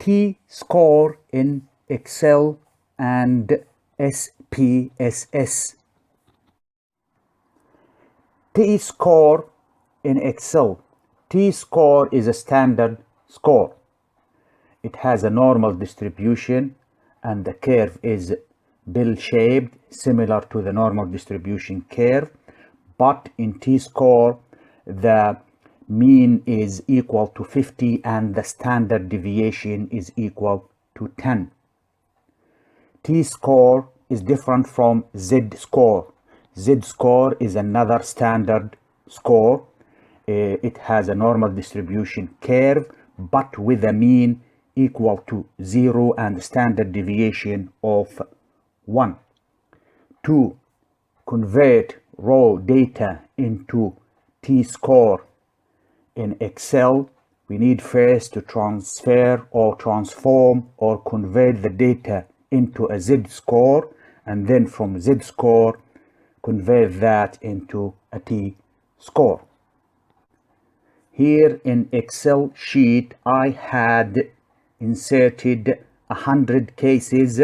T-score in Excel and SPSS. T-score in Excel. T-score is a standard score. It has a normal distribution and the curve is bell-shaped, similar to the normal distribution curve. But in T-score, the mean is equal to 50 and the standard deviation is equal to 10. T-score is different from Z-score. Z-score is another standard score. It has a normal distribution curve, but with a mean equal to 0 and standard deviation of 1. To convert raw data into T-score in Excel, we need first to transfer or transform or convert the data into a Z-score, and then from Z-score convert that into a T-score. Here in Excel sheet, I had inserted 100 cases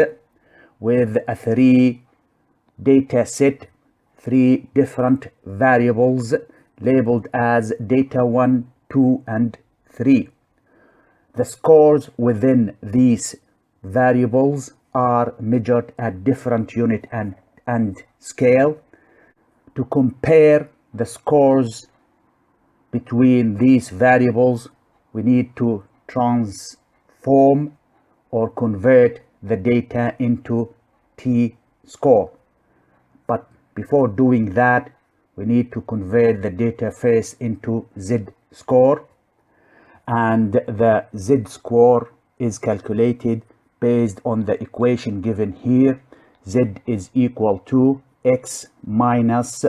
with a 3 data set, 3 different variables labeled as data 1, 2, and 3. The scores within these variables are measured at different unit and scale. To compare the scores between these variables, we need to transform or convert the data into T-score. But before doing that, we need to convert the data first into Z-score, and the Z-score is calculated based on the equation given here. Z is equal to X minus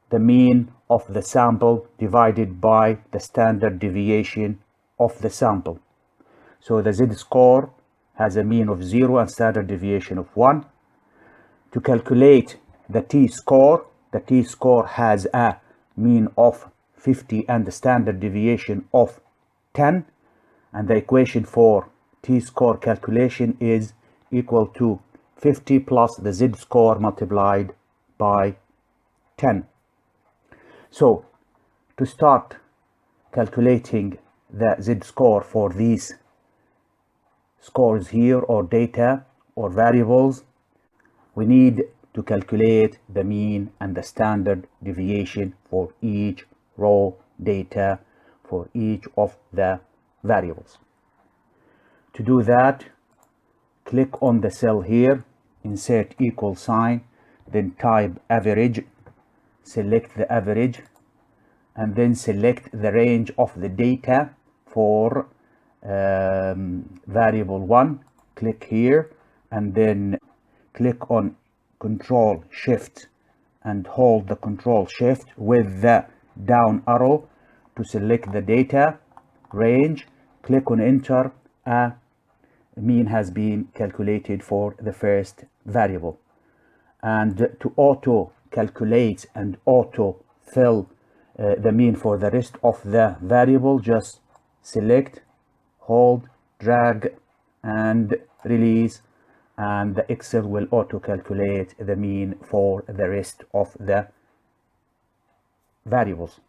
the mean of the sample divided by the standard deviation of the sample. So the Z-score has a mean of 0 and standard deviation of 1. To calculate the T-score has a mean of 50 and the standard deviation of 10. And the equation for T-score calculation is equal to 50 plus the Z-score multiplied by 10. So to start calculating the Z-score for these scores here, or data or variables, we need to calculate the mean and the standard deviation for each raw data for each of the variables. To do that, click on the cell here, insert equal sign, then type average, select the average, and then select the range of the data for variable 1. Click here and then click on Control Shift and hold the Control Shift with the down arrow to select the data range. Click on Enter. A mean has been calculated for the first variable. And to auto calculate and auto fill the mean for the rest of the variable, just select, hold, drag, and release, and the Excel will auto calculate the mean for the rest of the variables.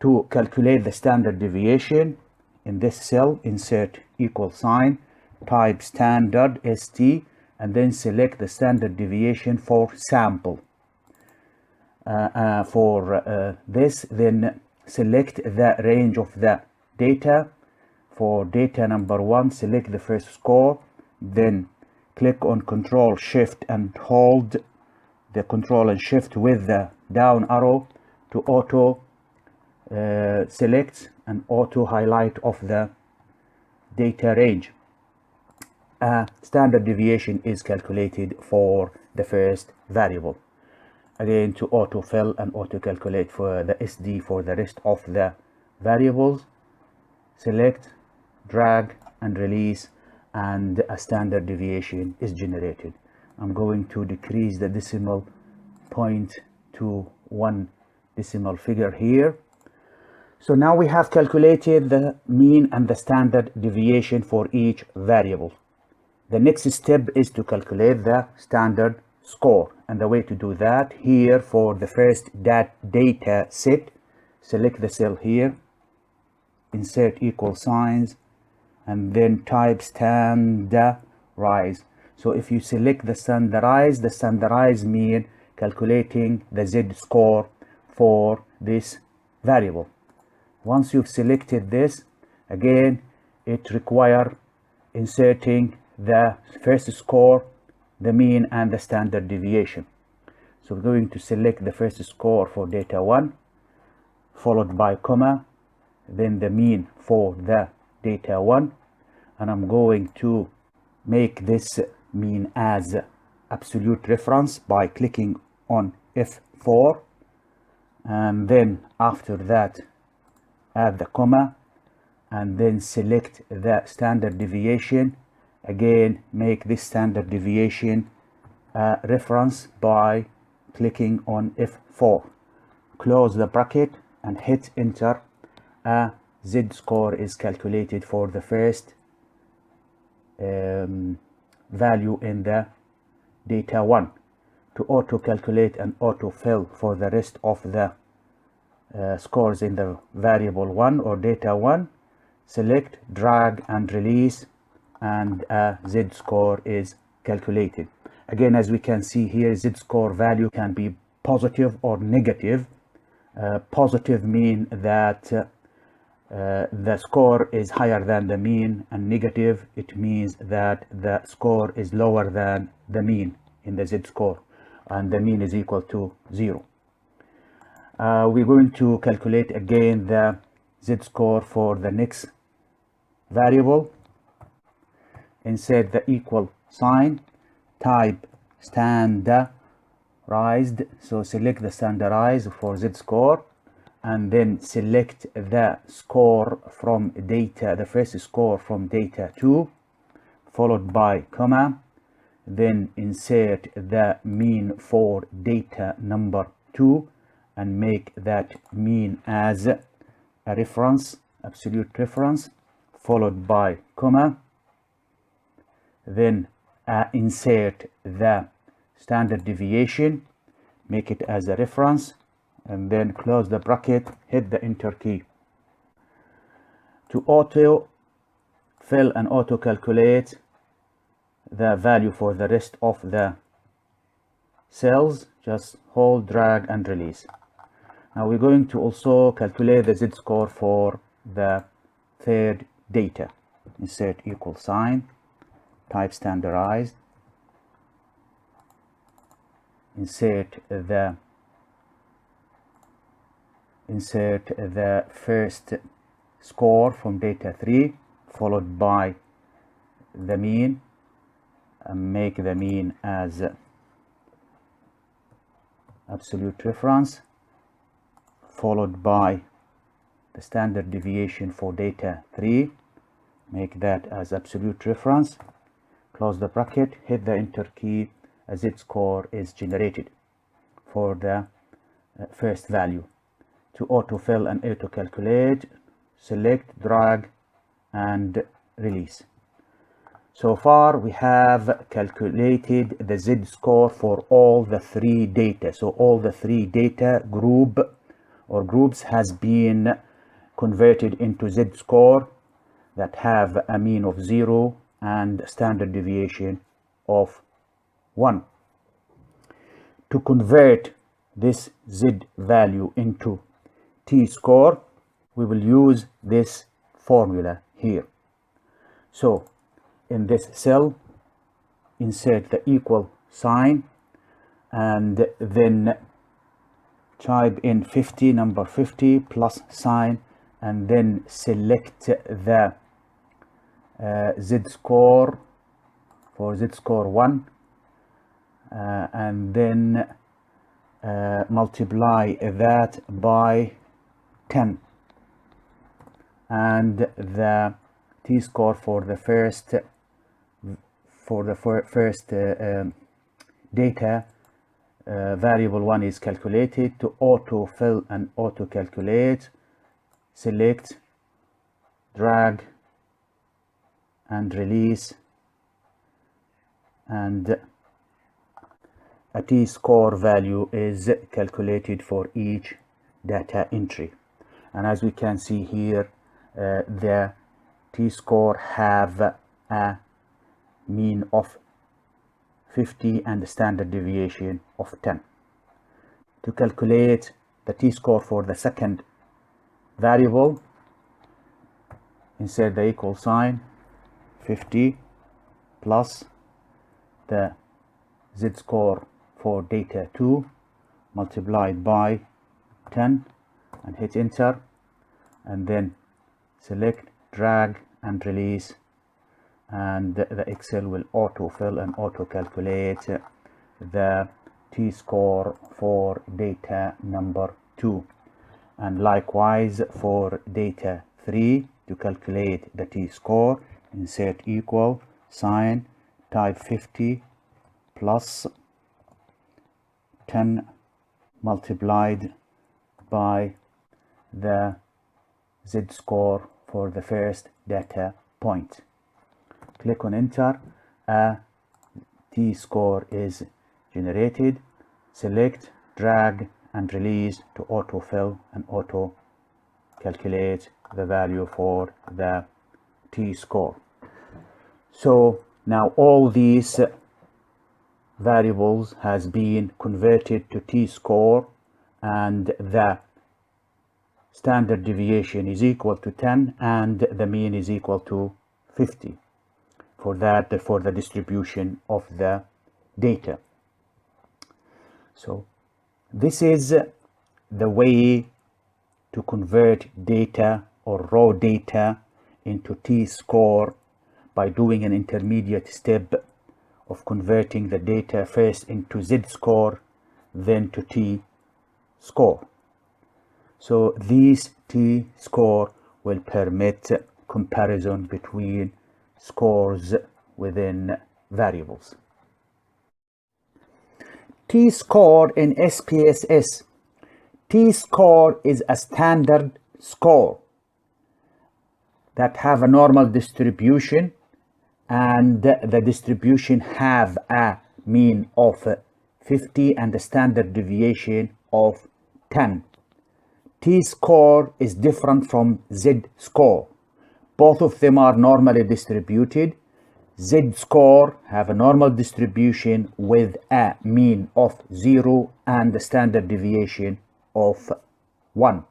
To calculate the standard deviation, in this cell, insert equal sign, type standard ST, and then select the standard deviation for sample. For this, then select the range of the data. For data number 1, select the first score, then click on Control Shift and hold the Control and Shift with the down arrow to auto select and auto highlight of the data range. Standard deviation is calculated for the first variable. Again, to auto fill and auto calculate for the SD for the rest of the variables, select, drag, and release, and a standard deviation is generated. I'm going to decrease the decimal point to 1 decimal figure here. So now we have calculated the mean and the standard deviation for each variable. The next step is to calculate the standard score. And the way to do that, here for the first data set, select the cell here, insert equal signs, and then type standardize. So if you select the standardize mean calculating the z-score for this variable. Once you've selected this, again, it requires inserting the first score, the mean, and the standard deviation. So we're going to select the first score for data 1, followed by comma, then the mean for the data 1, and I'm going to make this mean as absolute reference by clicking on F4, and then after that add the comma, and then select the standard deviation. Again, make this standard deviation reference by clicking on F4. Close the bracket and hit enter. A z-score is calculated for the first value in the data 1. To auto calculate and auto fill for the rest of the scores in the variable 1 or data 1, select, drag and release, and a z-score is calculated. Again, as we can see here, z-score value can be positive or negative. Positive mean that the score is higher than the mean, and negative, it means that the score is lower than the mean in the z-score, and the mean is equal to 0. We're going to calculate again the z-score for the next variable. Insert the equal sign, type standardized, so select the standardized for z-score, and then select the score from data, the first score from data 2, followed by comma, then insert the mean for data number 2, and make that mean as a reference, absolute reference, followed by comma, then insert the standard deviation, make it as a reference, and then close the bracket, hit the enter key. To auto fill and auto calculate the value for the rest of the cells, just hold, drag and release. Now we're going to also calculate the z-score for the third data. Insert equal sign, type standardized, insert the first score from data 3, followed by the mean, and make the mean as absolute reference, followed by the standard deviation for data 3, make that as absolute reference, close the bracket, hit the enter key. A z-score is generated for the first value. To autofill and auto calculate, select, drag and release. So far we have calculated the z-score for all the three data. So all the three data groups has been converted into z-score that have a mean of 0 and standard deviation of 1. To convert this z value into t-score, we will use this formula here. So in this cell, insert the equal sign, and then type in 50, number 50 plus sign, and then select the z-score for z-score 1, and then multiply that by 10, and the t-score for the first data variable 1 is calculated. To auto fill and auto calculate, select, drag and release, and a t-score value is calculated for each data entry. And as we can see here, the t-score have a mean of 50 and a standard deviation of 10. To calculate the t-score for the second variable, insert the equal sign, 50 plus the z-score for data 2 multiplied by 10, and hit enter, and then select, drag and release, and the Excel will autofill and auto calculate the t-score for data number 2. And likewise for data 3, to calculate the t-score, insert equal sign, type 50 plus 10 multiplied by the z-score for the first data point. Click on enter. A t-score is generated. Select, drag and release to autofill and auto calculate the value for the t-score. So now all these variables has been converted to t-score, and the standard deviation is equal to 10 and the mean is equal to 50 for the distribution of the data. So this is the way to convert data or raw data into t-score by doing an intermediate step of converting the data first into z-score, then to t-score. So this t-score will permit comparison between scores within variables. T-score in SPSS. T-score is a standard score that have a normal distribution, and the distribution have a mean of 50 and a standard deviation of 10. T-score is different from z-score. Both of them are normally distributed. Z-score have a normal distribution with a mean of 0 and a standard deviation of 1.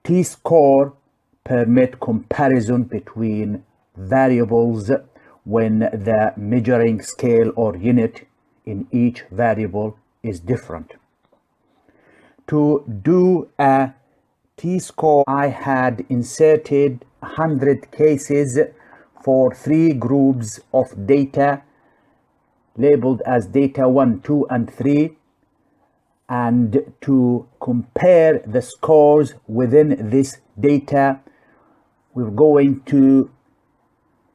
T-score permit comparison between variables when the measuring scale or unit in each variable is different. To do a t-score, I had inserted 100 cases for 3 groups of data labeled as data 1, 2, and 3, and to compare the scores within this data, we're going to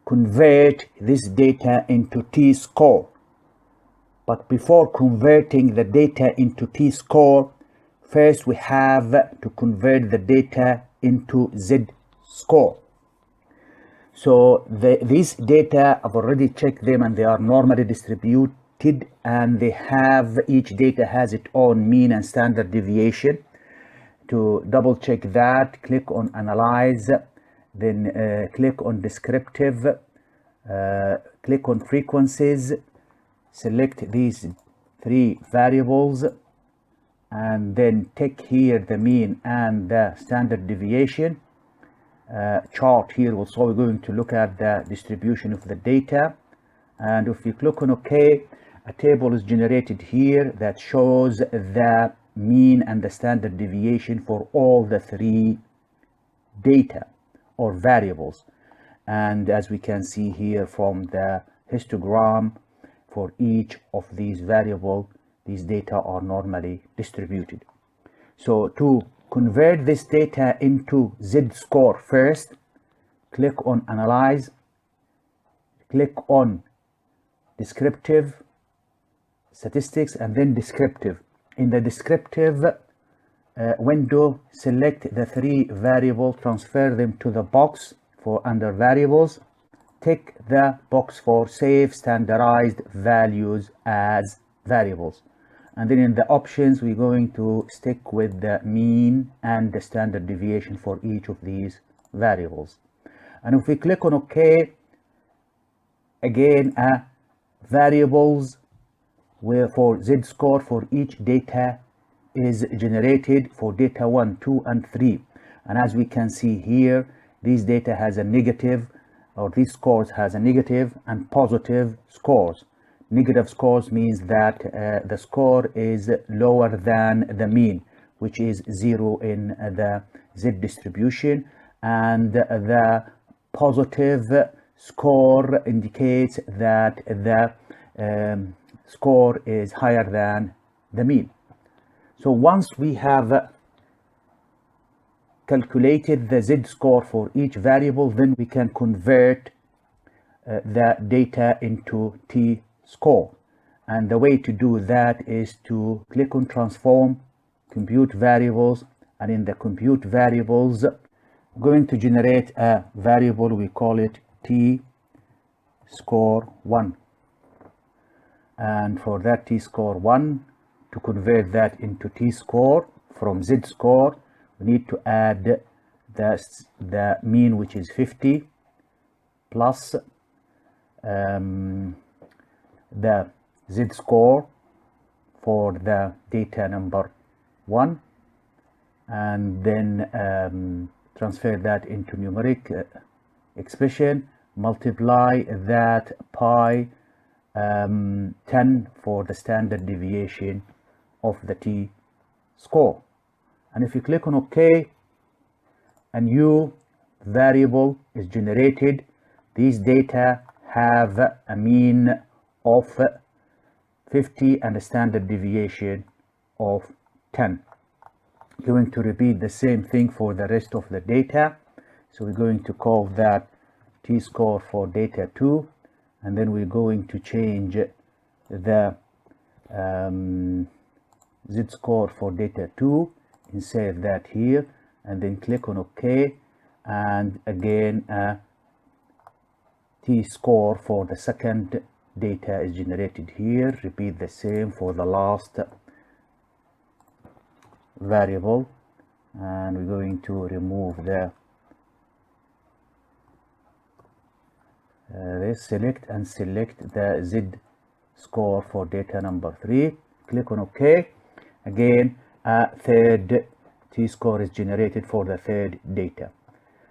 convert this data into t-score. But before converting the data into t-score, first we have to convert the data into z-score. So these data, I've already checked them and they are normally distributed, and they have, each data has its own mean and standard deviation. To double check that, click on analyze, then click on descriptive, click on frequencies, select these 3 variables, and then take here the mean and the standard deviation. Chart here also, we're going to look at the distribution of the data, and if you click on OK, a table is generated here that shows the mean and the standard deviation for all the 3 data or variables. And as we can see here from the histogram, for each of these variables, these data are normally distributed. So to convert this data into z-score, first click on analyze, click on descriptive statistics, and then descriptive. In the descriptive, window, select the three variables, transfer them to the box for under variables, tick the box for save standardized values as variables, and then in the options we're going to stick with the mean and the standard deviation for each of these variables. And if we click on OK, again variables for z-score for each data is generated for data 1, 2, and 3. And as we can see here, this data has a negative, or these scores has a negative and positive scores. Negative scores means that the score is lower than the mean, which is 0 in the Z distribution, and the positive score indicates that the score is higher than the mean. So once we have calculated the z-score for each variable, then we can convert the data into t-score. And the way to do that is to click on transform, compute variables, and in the compute variables, we're going to generate a variable, we call it t-score1. And for that t-score1, to convert that into t-score from z-score, we need to add the mean, which is 50, plus the z-score for the data number 1, and then transfer that into numeric expression, multiply that by 10 for the standard deviation of the t-score. And if you click on OK, a new variable is generated. These data have a mean of 50 and a standard deviation of 10. We're going to repeat the same thing for the rest of the data. So we're going to call that t-score for data 2, and then we're going to change the z-score for data 2 and save that here, and then click on OK, and again t-score for the second data is generated here. Repeat the same for the last variable, and we're going to remove the select the z-score for data number 3. Click on OK. Again, a third t-score is generated for the third data.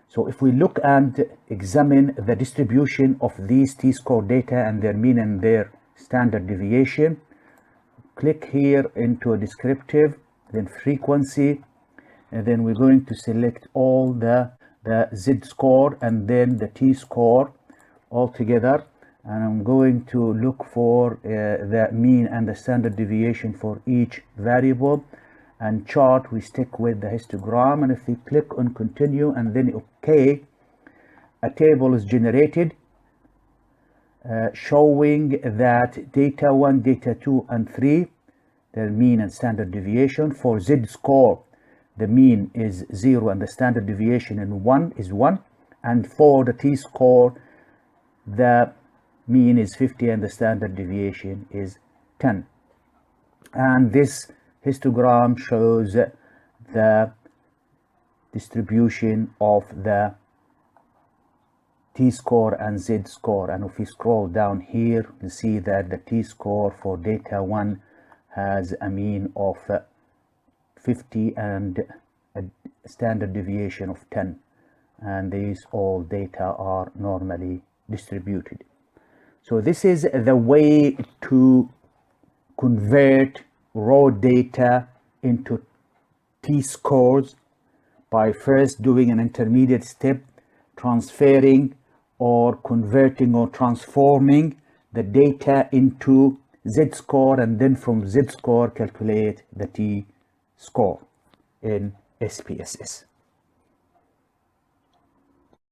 So if we look and examine the distribution of these t-score data and their mean and their standard deviation, click here into a descriptive, then frequency, and then we're going to select all the z-score and then the t-score all together, and I'm going to look for the mean and the standard deviation for each variable, and chart we stick with the histogram. And if we click on continue and then OK, a table is generated showing that data 1, data 2, and 3, their mean and standard deviation. For z-score, the mean is 0 and the standard deviation is 1, and for the t-score, the mean is 50 and the standard deviation is 10. And this histogram shows the distribution of the t-score and z-score. And if we scroll down here, you see that the t-score for data 1 has a mean of 50 and a standard deviation of 10. And these all data are normally distributed. So this is the way to convert raw data into t-scores by first doing an intermediate step, transferring or converting or transforming the data into z-score, and then from z-score calculate the t-score in SPSS.